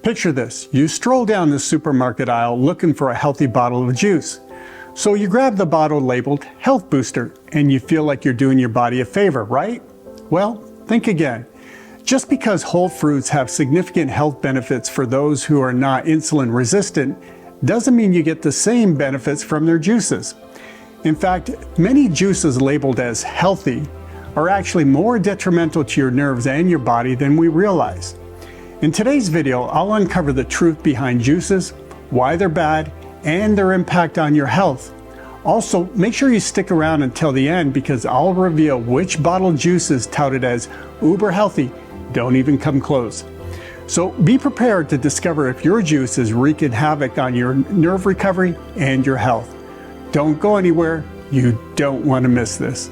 Picture this. You stroll down the supermarket aisle looking for a healthy bottle of juice. So you grab the bottle labeled Health Booster and you feel like you're doing your body a favor, right? Well, think again. Just because whole fruits have significant health benefits for those who are not insulin resistant doesn't mean you get the same benefits from their juices. In fact, many juices labeled as healthy are actually more detrimental to your nerves and your body than we realize. In today's video, I'll uncover the truth behind juices, why they're bad, and their impact on your health. Also, make sure you stick around until the end because I'll reveal which bottled juices touted as uber healthy don't even come close. So be prepared to discover if your juice is wreaking havoc on your nerve recovery and your health. Don't go anywhere. You don't want to miss this.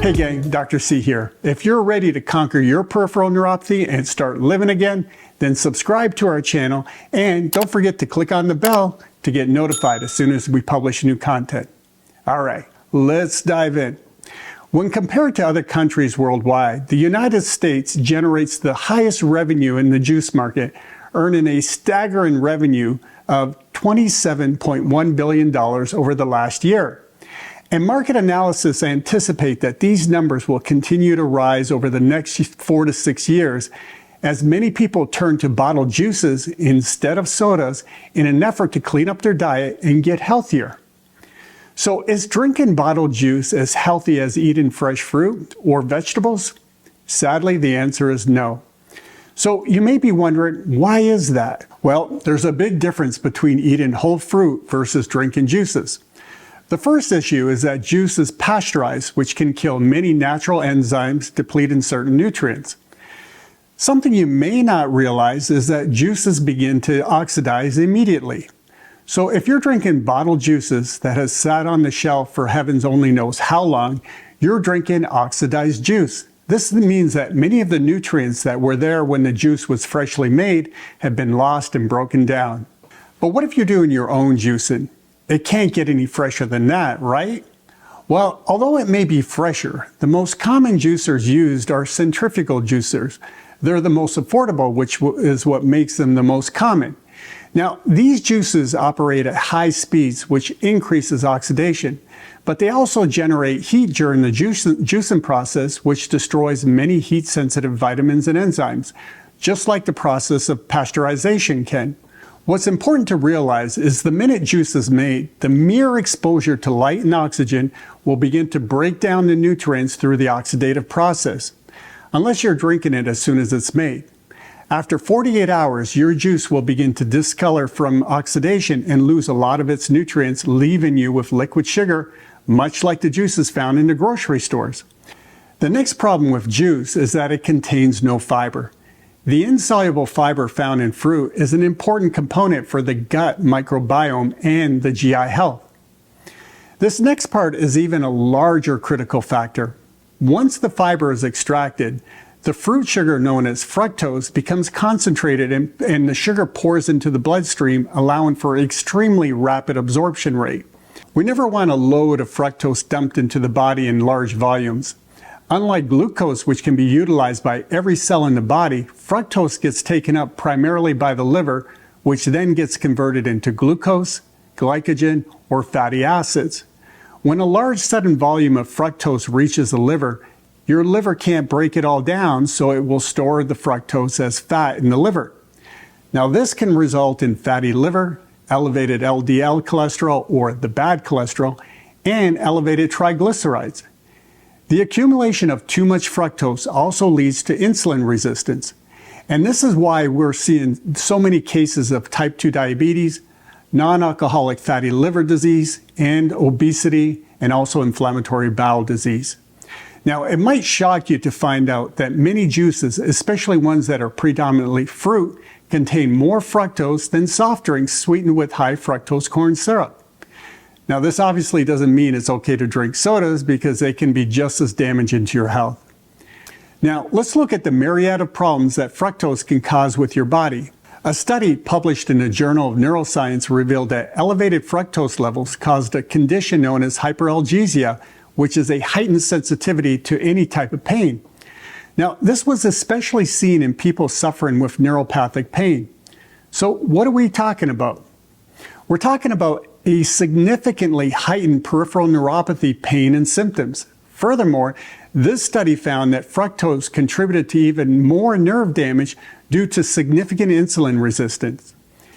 Hey gang, Dr. C here. If you're ready to conquer your peripheral neuropathy and start living again, then subscribe to our channel and don't forget to click on the bell to get notified as soon as we publish new content. All right, let's dive in. When compared to other countries worldwide, the United States generates the highest revenue in the juice market, earning a staggering revenue of $27.1 billion over the last year. And market analysis anticipate that these numbers will continue to rise over the next 4 to 6 years as many people turn to bottled juices instead of sodas in an effort to clean up their diet and get healthier. So is drinking bottled juice as healthy as eating fresh fruit or vegetables? Sadly, the answer is no. So you may be wondering, why is that? Well, there's a big difference between eating whole fruit versus drinking juices. The first issue is that juice is pasteurized, which can kill many natural enzymes, depleting certain nutrients. Something you may not realize is that juices begin to oxidize immediately. So if you're drinking bottled juices that has sat on the shelf for heavens only knows how long, you're drinking oxidized juice. This means that many of the nutrients that were there when the juice was freshly made have been lost and broken down. But what if you're doing your own juicing? It can't get any fresher than that, right? Well, although it may be fresher, the most common juicers used are centrifugal juicers. They're the most affordable, which is what makes them the most common. Now, these juices operate at high speeds, which increases oxidation, but they also generate heat during the juicing process, which destroys many heat-sensitive vitamins and enzymes, just like the process of pasteurization can. What's important to realize is the minute juice is made, the mere exposure to light and oxygen will begin to break down the nutrients through the oxidative process, unless you're drinking it as soon as it's made. After 48 hours, your juice will begin to discolor from oxidation and lose a lot of its nutrients, leaving you with liquid sugar, much like the juices found in the grocery stores. The next problem with juice is that it contains no fiber. The insoluble fiber found in fruit is an important component for the gut microbiome and the GI health. This next part is even a larger critical factor. Once the fiber is extracted, the fruit sugar known as fructose becomes concentrated and the sugar pours into the bloodstream, allowing for extremely rapid absorption rate. We never want a load of fructose dumped into the body in large volumes. Unlike glucose, which can be utilized by every cell in the body, fructose gets taken up primarily by the liver, which then gets converted into glucose, glycogen, or fatty acids. When a large sudden volume of fructose reaches the liver, your liver can't break it all down, so it will store the fructose as fat in the liver. Now, this can result in fatty liver, elevated LDL cholesterol, or the bad cholesterol, and elevated triglycerides. The accumulation of too much fructose also leads to insulin resistance. And this is why we're seeing so many cases of type 2 diabetes, non-alcoholic fatty liver disease, and obesity, and also inflammatory bowel disease. Now, it might shock you to find out that many juices, especially ones that are predominantly fruit, contain more fructose than soft drinks sweetened with high fructose corn syrup. Now, this obviously doesn't mean it's okay to drink sodas because they can be just as damaging to your health. Now, let's look at the myriad of problems that fructose can cause with your body. A study published in the Journal of Neuroscience revealed that elevated fructose levels caused a condition known as hyperalgesia, which is a heightened sensitivity to any type of pain. Now, this was especially seen in people suffering with neuropathic pain. So what are we talking about? We're talking about a significantly heightened peripheral neuropathy pain and symptoms. Furthermore, this study found that fructose contributed to even more nerve damage due to significant insulin resistance.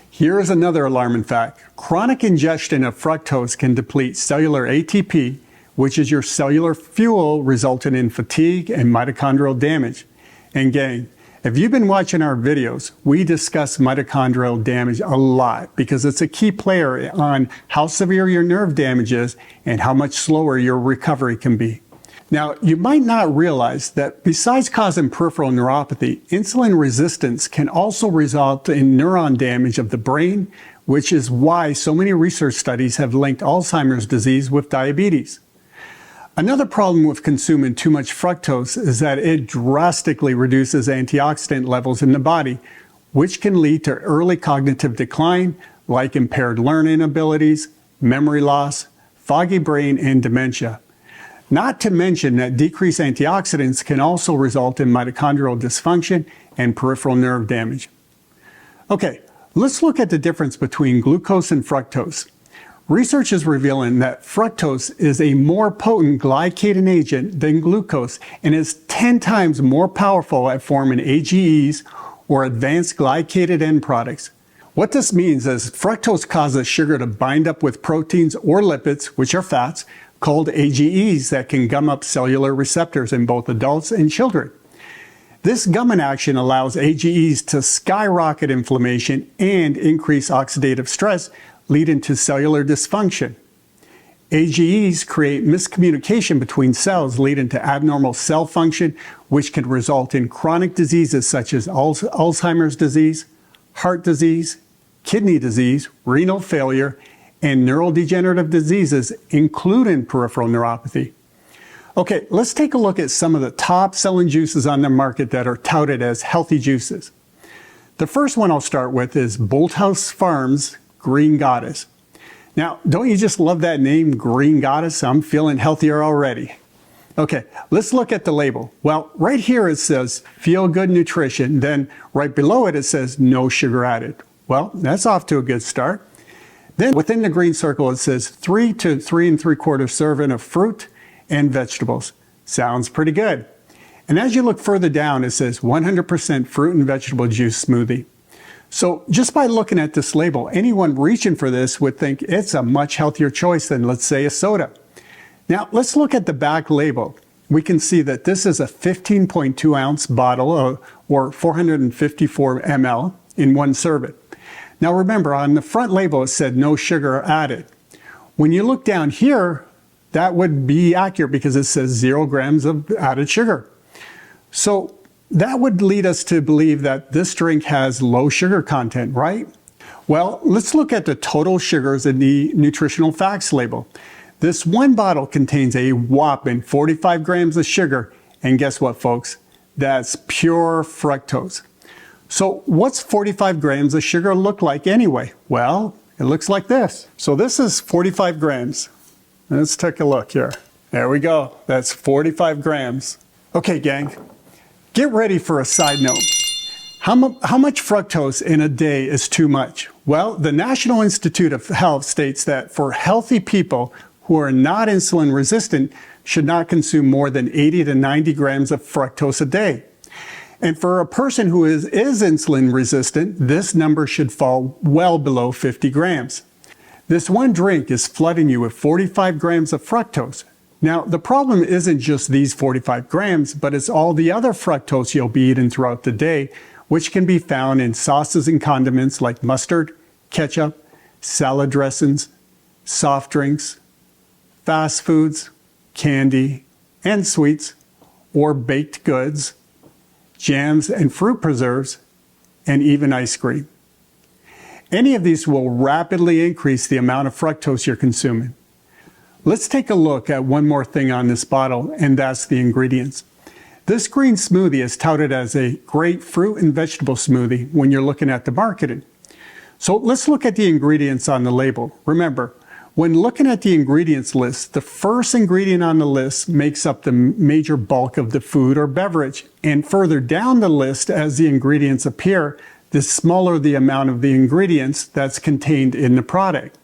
Here is another alarming fact. Chronic ingestion of fructose can deplete cellular ATP, which is your cellular fuel, resulting in fatigue and mitochondrial damage. And gang, if you've been watching our videos, we discuss mitochondrial damage a lot because it's a key player on how severe your nerve damage is and how much slower your recovery can be. Now, you might not realize that besides causing peripheral neuropathy, insulin resistance can also result in neuron damage of the brain, which is why so many research studies have linked Alzheimer's disease with diabetes. Another problem with consuming too much fructose is that it drastically reduces antioxidant levels in the body, which can lead to early cognitive decline, like impaired learning abilities, memory loss, foggy brain, and dementia. Not to mention that decreased antioxidants can also result in mitochondrial dysfunction and peripheral nerve damage. Okay, let's look at the difference between glucose and fructose. Research is revealing that fructose is a more potent glycating agent than glucose and is 10 times more powerful at forming AGEs, or advanced glycated end products. What this means is fructose causes sugar to bind up with proteins or lipids, which are fats, called AGEs that can gum up cellular receptors in both adults and children. This gumming action allows AGEs to skyrocket inflammation and increase oxidative stress, leading to cellular dysfunction. AGEs create miscommunication between cells, leading to abnormal cell function, which can result in chronic diseases such as Alzheimer's disease, heart disease, kidney disease, renal failure, and neurodegenerative diseases, including peripheral neuropathy. Okay, let's take a look at some of the top selling juices on the market that are touted as healthy juices. The first one I'll start with is Bolthouse Farms Green Goddess. Now, don't you just love that name, Green Goddess? I'm feeling healthier already. Okay, let's look at the label. Well, right here it says Feel Good Nutrition, then right below it says No Sugar Added. Well, that's off to a good start. Then within the green circle, it says 3 to 3 3/4 serving of fruit and vegetables. Sounds pretty good. And as you look further down, it says 100% fruit and vegetable juice smoothie. So just by looking at this label, anyone reaching for this would think it's a much healthier choice than, let's say, a soda. Now, let's look at the back label. We can see that this is a 15.2 ounce bottle or 454 ml in one serving. Now remember, on the front label it said no sugar added. When you look down here, that would be accurate because it says 0 grams of added sugar. So that would lead us to believe that this drink has low sugar content, right? Well, let's look at the total sugars in the nutritional facts label. This one bottle contains a whopping 45 grams of sugar, and guess what, folks? That's pure fructose. So what's 45 grams of sugar look like anyway? Well, it looks like this. So this is 45 grams. Let's take a look here. There we go. That's 45 grams. Okay, gang, get ready for a side note. How much fructose in a day is too much? Well, the National Institute of Health states that for healthy people who are not insulin resistant should not consume more than 80 to 90 grams of fructose a day. And for a person who is insulin resistant, this number should fall well below 50 grams. This one drink is flooding you with 45 grams of fructose. Now, the problem isn't just these 45 grams, but it's all the other fructose you'll be eating throughout the day, which can be found in sauces and condiments like mustard, ketchup, salad dressings, soft drinks, fast foods, candy, and sweets, or baked goods, jams and fruit preserves, and even ice cream. Any of these will rapidly increase the amount of fructose you're consuming. Let's take a look at one more thing on this bottle, and that's the ingredients. This green smoothie is touted as a great fruit and vegetable smoothie when you're looking at the marketing. So let's look at the ingredients on the label. Remember, when looking at the ingredients list, the first ingredient on the list makes up the major bulk of the food or beverage. And further down the list, as the ingredients appear, the smaller the amount of the ingredients that's contained in the product.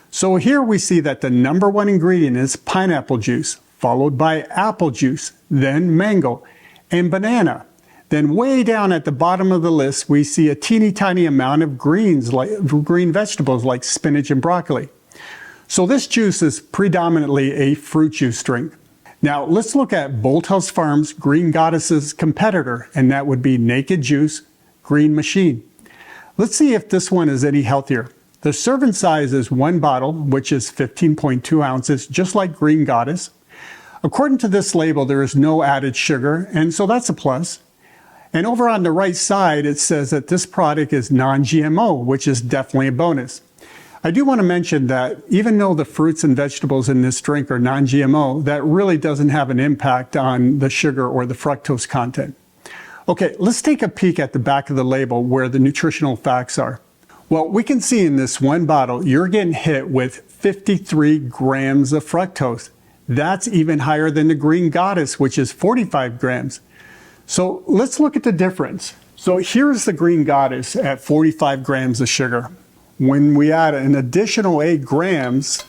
So here we see that the number one ingredient is pineapple juice, followed by apple juice, then mango, and banana. Then way down at the bottom of the list, we see a teeny tiny amount of greens, like green vegetables like spinach and broccoli. So this juice is predominantly a fruit juice drink. Now let's look at Bolthouse Farms Green Goddess's competitor, and that would be Naked Juice Green Machine. Let's see if this one is any healthier. The serving size is one bottle, which is 15.2 ounces, just like Green Goddess. According to this label, there is no added sugar, and so that's a plus. And over on the right side, it says that this product is non-GMO, which is definitely a bonus. I do want to mention that even though the fruits and vegetables in this drink are non-GMO, that really doesn't have an impact on the sugar or the fructose content. Okay, let's take a peek at the back of the label where the nutritional facts are. Well, we can see in this one bottle, you're getting hit with 53 grams of fructose. That's even higher than the Green Goddess, which is 45 grams. So let's look at the difference. So here's the Green Goddess at 45 grams of sugar. When we add an additional 8 grams,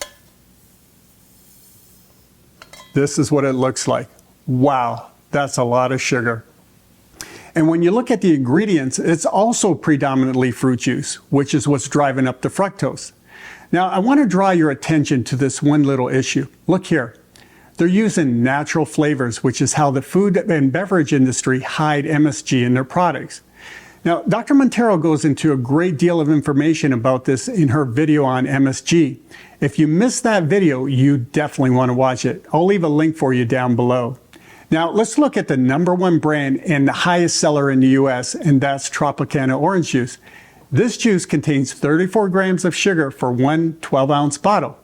this is what it looks like. Wow, that's a lot of sugar. And when you look at the ingredients, it's also predominantly fruit juice, which is what's driving up the fructose. Now, I want to draw your attention to this one little issue. Look here. They're using natural flavors, which is how the food and beverage industry hide MSG in their products. Now, Dr. Monteiro goes into a great deal of information about this in her video on MSG. If you missed that video, you definitely want to watch it. I'll leave a link for you down below. Now, let's look at the number one brand and the highest seller in the US, and that's Tropicana orange juice. This juice contains 34 grams of sugar for one 12-ounce bottle.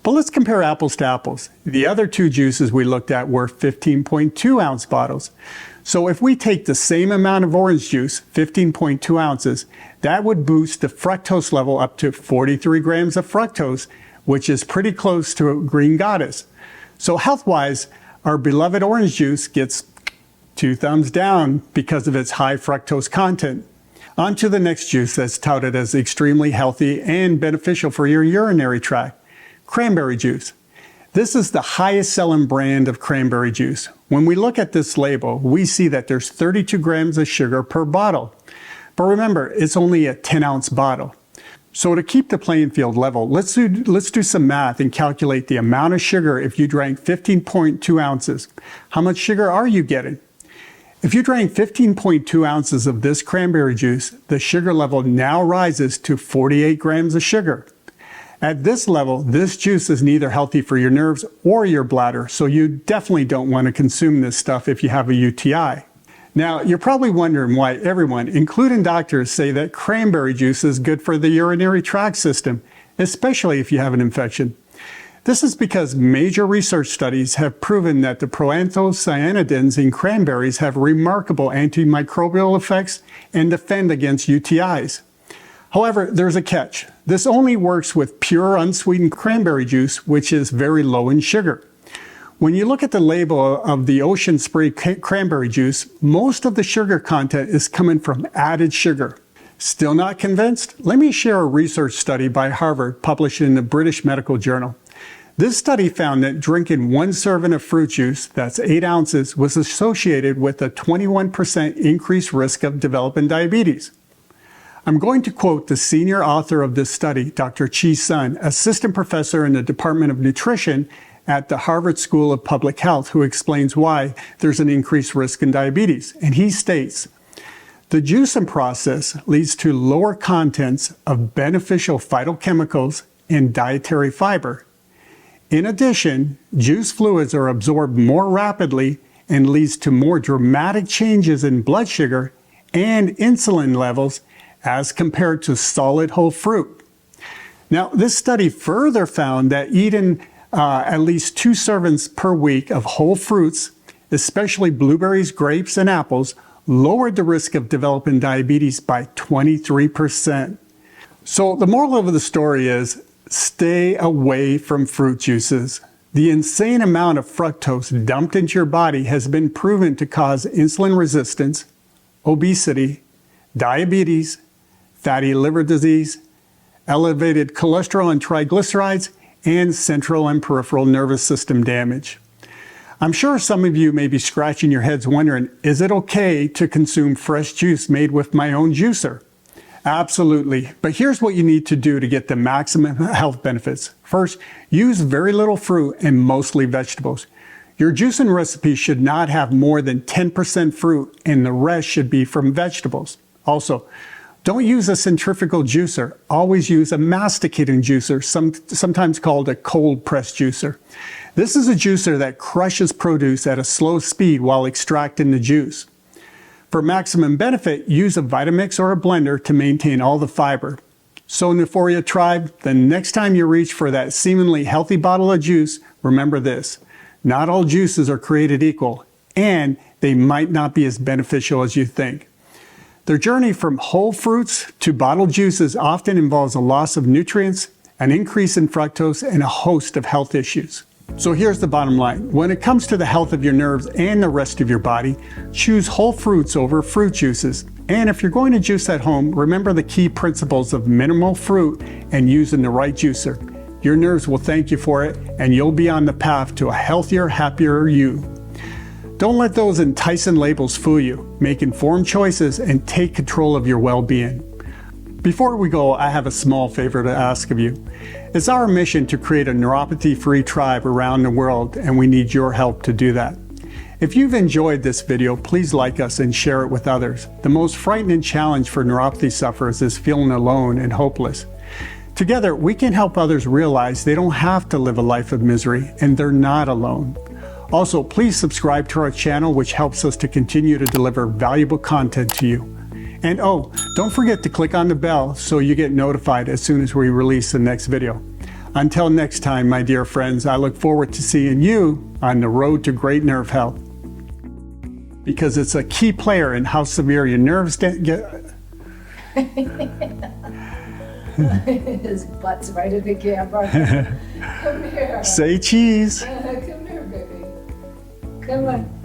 But let's compare apples to apples. The other two juices we looked at were 15.2-ounce bottles. So if we take the same amount of orange juice, 15.2 ounces, that would boost the fructose level up to 43 grams of fructose, which is pretty close to a Green Goddess. So health-wise, our beloved orange juice gets 2 thumbs down because of its high fructose content. On to the next juice that's touted as extremely healthy and beneficial for your urinary tract, cranberry juice. This is the highest selling brand of cranberry juice. When we look at this label, we see that there's 32 grams of sugar per bottle. But remember, it's only a 10-ounce bottle. So to keep the playing field level, let's do some math and calculate the amount of sugar if you drank 15.2 ounces. How much sugar are you getting? If you drank 15.2 ounces of this cranberry juice, the sugar level now rises to 48 grams of sugar. At this level, this juice is neither healthy for your nerves or your bladder, so you definitely don't want to consume this stuff if you have a UTI. Now, you're probably wondering why everyone, including doctors, say that cranberry juice is good for the urinary tract system, especially if you have an infection. This is because major research studies have proven that the proanthocyanidins in cranberries have remarkable antimicrobial effects and defend against UTIs. However, there's a catch. This only works with pure unsweetened cranberry juice, which is very low in sugar. When you look at the label of the Ocean Spray cranberry juice, most of the sugar content is coming from added sugar. Still not convinced? Let me share a research study by Harvard published in the British Medical Journal. This study found that drinking one serving of fruit juice, that's 8 ounces, was associated with a 21% increased risk of developing diabetes. I'm going to quote the senior author of this study, Dr. Chi Sun, assistant professor in the Department of Nutrition at the Harvard School of Public Health, who explains why there's an increased risk in diabetes. And he states, the juicing process leads to lower contents of beneficial phytochemicals and dietary fiber. In addition, juice fluids are absorbed more rapidly and leads to more dramatic changes in blood sugar and insulin levels as compared to solid whole fruit. Now, this study further found that eating at least 2 servings per week of whole fruits especially blueberries, grapes, and apples, lowered the risk of developing diabetes by 23%. So the moral of the story is, stay away from fruit juices. The insane amount of fructose dumped into your body has been proven to cause insulin resistance, obesity, diabetes, fatty liver disease, elevated cholesterol and triglycerides, and central and peripheral nervous system damage. I'm sure some of you may be scratching your heads wondering, is it okay to consume fresh juice made with my own juicer? Absolutely, but here's what you need to do to get the maximum health benefits. First, use very little fruit and mostly vegetables. Your juicing recipe should not have more than 10% fruit, and the rest should be from vegetables. Also, don't use a centrifugal juicer. Always use a masticating juicer, sometimes called a cold press juicer. This is a juicer that crushes produce at a slow speed while extracting the juice. For maximum benefit, use a Vitamix or a blender to maintain all the fiber. So NUPHORIA tribe, the next time you reach for that seemingly healthy bottle of juice, remember this: not all juices are created equal, and they might not be as beneficial as you think. Their journey from whole fruits to bottled juices often involves a loss of nutrients, an increase in fructose, and a host of health issues. So here's the bottom line. When it comes to the health of your nerves and the rest of your body, choose whole fruits over fruit juices. And if you're going to juice at home, remember the key principles of minimal fruit and using the right juicer. Your nerves will thank you for it, and you'll be on the path to a healthier, happier you. Don't let those enticing labels fool you. Make informed choices and take control of your well-being. Before we go, I have a small favor to ask of you. It's our mission to create a neuropathy-free tribe around the world, and we need your help to do that. If you've enjoyed this video, please like us and share it with others. The most frightening challenge for neuropathy sufferers is feeling alone and hopeless. Together, we can help others realize they don't have to live a life of misery, and they're not alone. Also, please subscribe to our channel, which helps us to continue to deliver valuable content to you. And oh, don't forget to click on the bell so you get notified as soon as we release the next video. Until next time, my dear friends, I look forward to seeing you on the road to great nerve health. Because it's a key player in how severe your nerves get. His butt's right in the camera. Come here. Say cheese. Come here, baby. Come on.